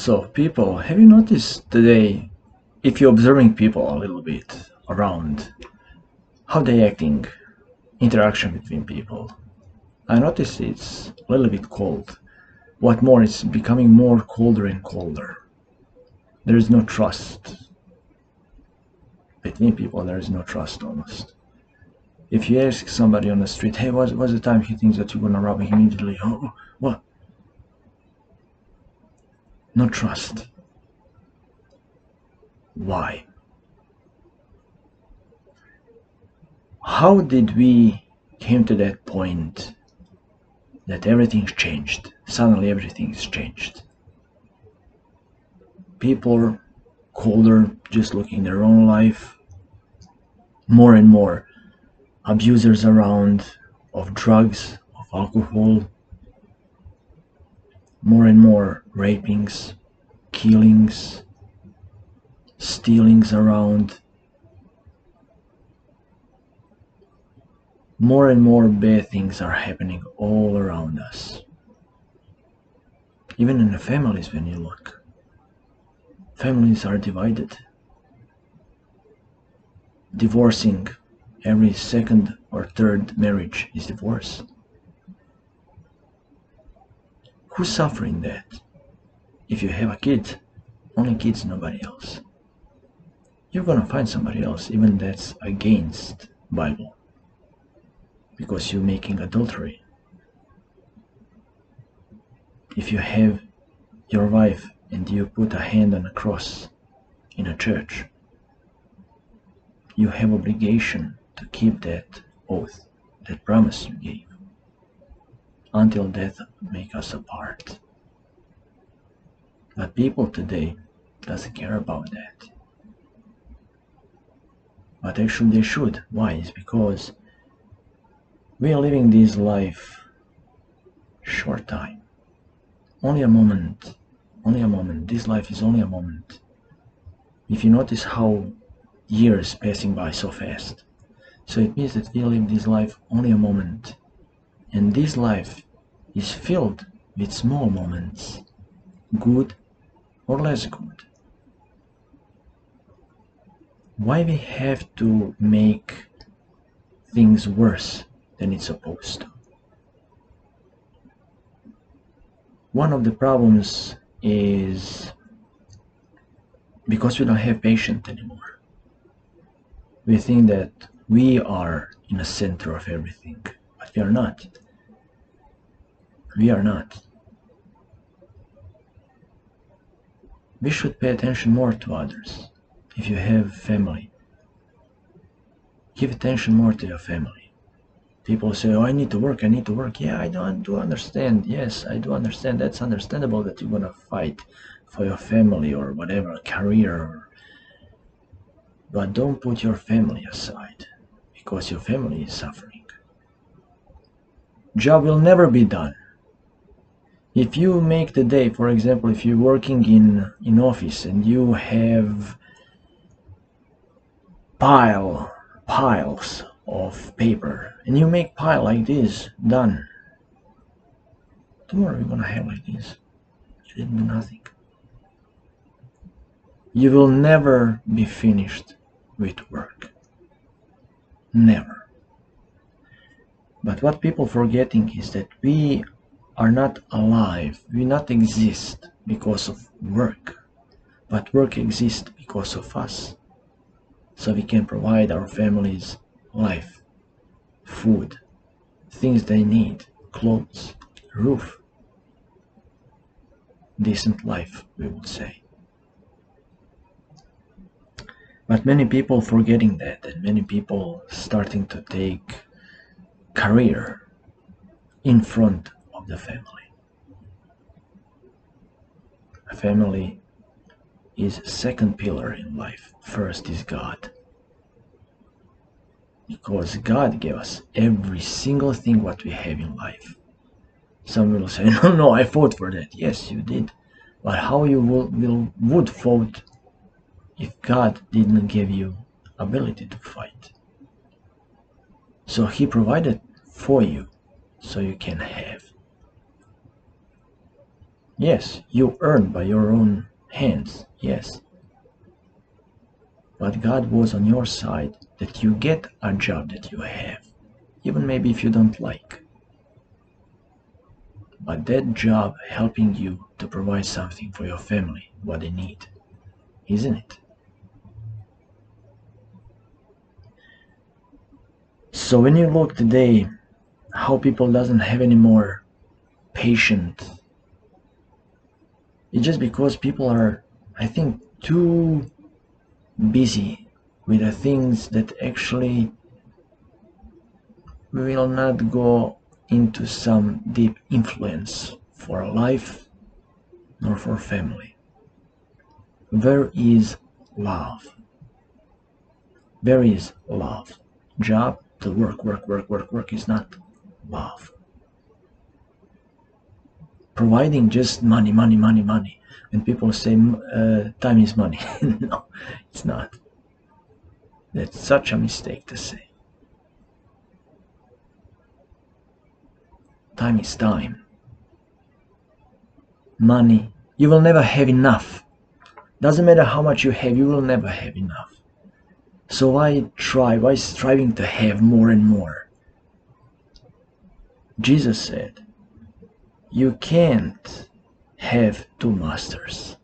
So, people, have you noticed today, if you're observing people a little bit around, how they acting, interaction between people? I notice it's a little bit cold. What more, it's becoming more colder and colder. There is no trust between people. There is no trust almost. If you ask somebody on the street, hey, what's the time he thinks that you're gonna rob him immediately? Oh, what? No trust. Why? How did we came to that point that everything's changed? Suddenly everything's changed. People are colder, just looking their own life. More and more abusers around of drugs, of alcohol. More and more rapings, killings, stealings around. More and more bad things are happening all around us. Even in the families, when you look, families are divided. Divorcing, every second or third marriage is divorce. Who's suffering that? If you have a kid, only kids, nobody else. You're gonna find somebody else, even that's against Bible, because you're making adultery. If you have your wife and you put a hand on a cross in a church, you have obligation to keep that oath, that promise you gave, until death make us apart. But people today doesn't care about that. But actually they should. Why? It's because we are living this life short time. Only a moment. Only a moment. This life is only a moment. If you notice how years passing by so fast. So it means that we live this life only a moment. And this life is filled with small moments, good or less good. Why we have to make things worse than it's supposed to? One of the problems is because we don't have patience anymore. We think that we are in the center of everything, but we are not. We are not. We should pay attention more to others. If you have family, give attention more to your family. People say, oh, I need to work, I need to work. Yeah, do understand. Yes, I do understand. That's understandable that you're gonna fight for your family or whatever, career. But don't put your family aside, because your family is suffering. Job will never be done. If you make the day, for example, if you're working in office and you have piles of paper, and you make pile like this, done. Tomorrow you're gonna have like this. You didn't do nothing. You will never be finished with work. Never. But what people forgetting is that we are not alive, we not exist because of work, but work exists because of us. So we can provide our families life, food, things they need, clothes, roof, decent life, we would say. But many people forgetting that, and many people starting to take career in front of the family. A family is second pillar in life. First is God. Because God gave us every single thing what we have in life. Some will say, no, I fought for that. Yes, you did. But how you would vote if God didn't give you ability to fight? So He provided for you so you can have. Yes, you earned by your own hands, yes. But God was on your side that you get a job that you have, even maybe if you don't like. But that job helping you to provide something for your family, what they need, isn't it? So when you look today, how people doesn't have any more patience, it's just because people are, I think, too busy with the things that actually will not go into some deep influence for life nor for family. Where is love? Where is love? Job to work is not love. Providing just money. When people say time is money, no, it's not. That's such a mistake to say. Time is time. Money, you will never have enough. Doesn't matter how much you have, you will never have enough. So why striving to have more and more? Jesus said, you can't have two masters.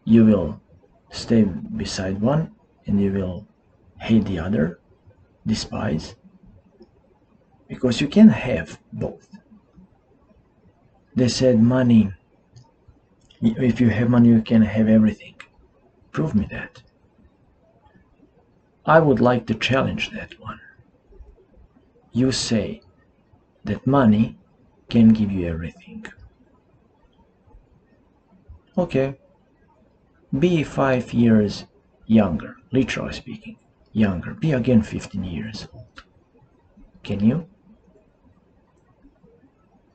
You will stay beside one and you will hate the other, despise, because you can have both. They said money, if you have money you can have everything. Prove me that. I would like to challenge that one. You say that money can give you everything. Okay, be 5 years younger, literally speaking, younger. Be again 15 years old. Can you?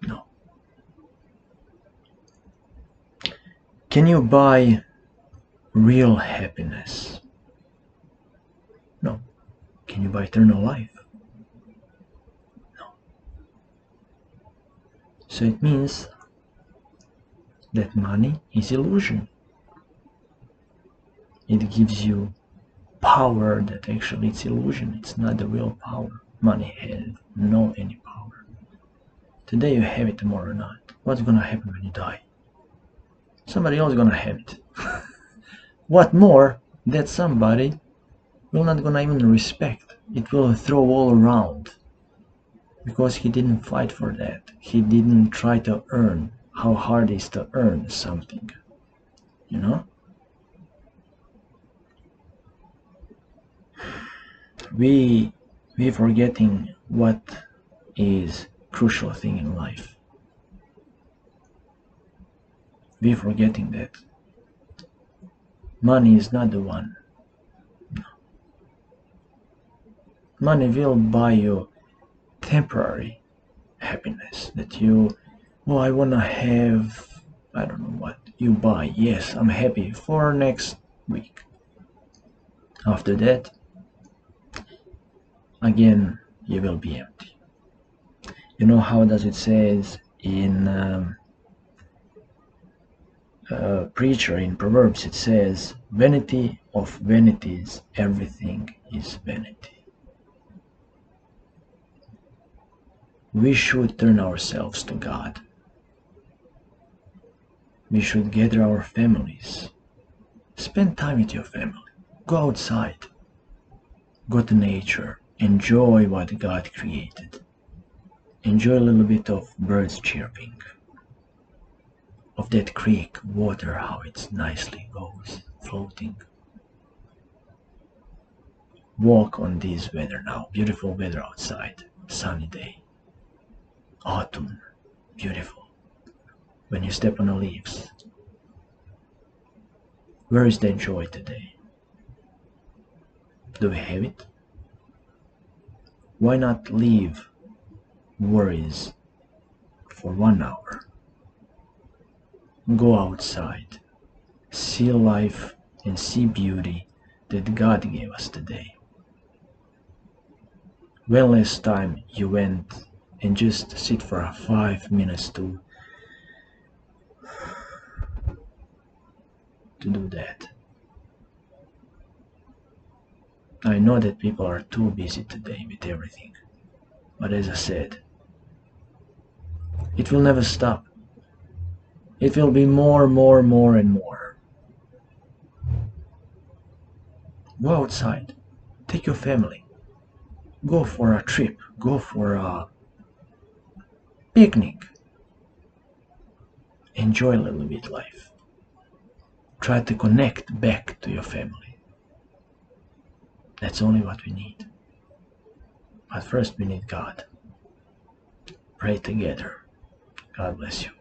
No. Can you buy real happiness? No. Can you buy eternal life? No. So it means that money is illusion. It gives you power that actually it's illusion. It's not the real power. Money has no any power. Today you have it, tomorrow not. What's gonna happen when you die? Somebody else gonna have it. What more, that somebody will not gonna even respect. It will throw all around. Because he didn't fight for that. He didn't try to earn how hard it is to earn something. You know? We forgetting what is crucial thing in life. We forgetting that money is not the one. Money will buy you temporary happiness that you, oh, I wanna have, I don't know what you buy. Yes, I'm happy for next week. After that, again, you will be empty. You know how does it says in preacher in Proverbs? It says, "Vanity of vanities, everything is vanity." We should turn ourselves to God. We should gather our families. Spend time with your family. Go outside. Go to nature. Enjoy what God created. Enjoy a little bit of birds chirping, of that creek water, how it nicely goes, floating. Walk on this weather now, beautiful weather outside, sunny day, autumn, beautiful. When you step on the leaves, where is that joy today? Do we have it? Why not leave worries for 1 hour? Go outside, see life and see beauty that God gave us today. When last time you went and just sit for 5 minutes to to do that. I know that people are too busy today with everything, but as I said, it will never stop. It will be more, more, more, and more. Go outside, take your family, go for a trip, go for a picnic. Enjoy a little bit life. Try to connect back to your family. That's only what we need. But first we need God. Pray together. God bless you.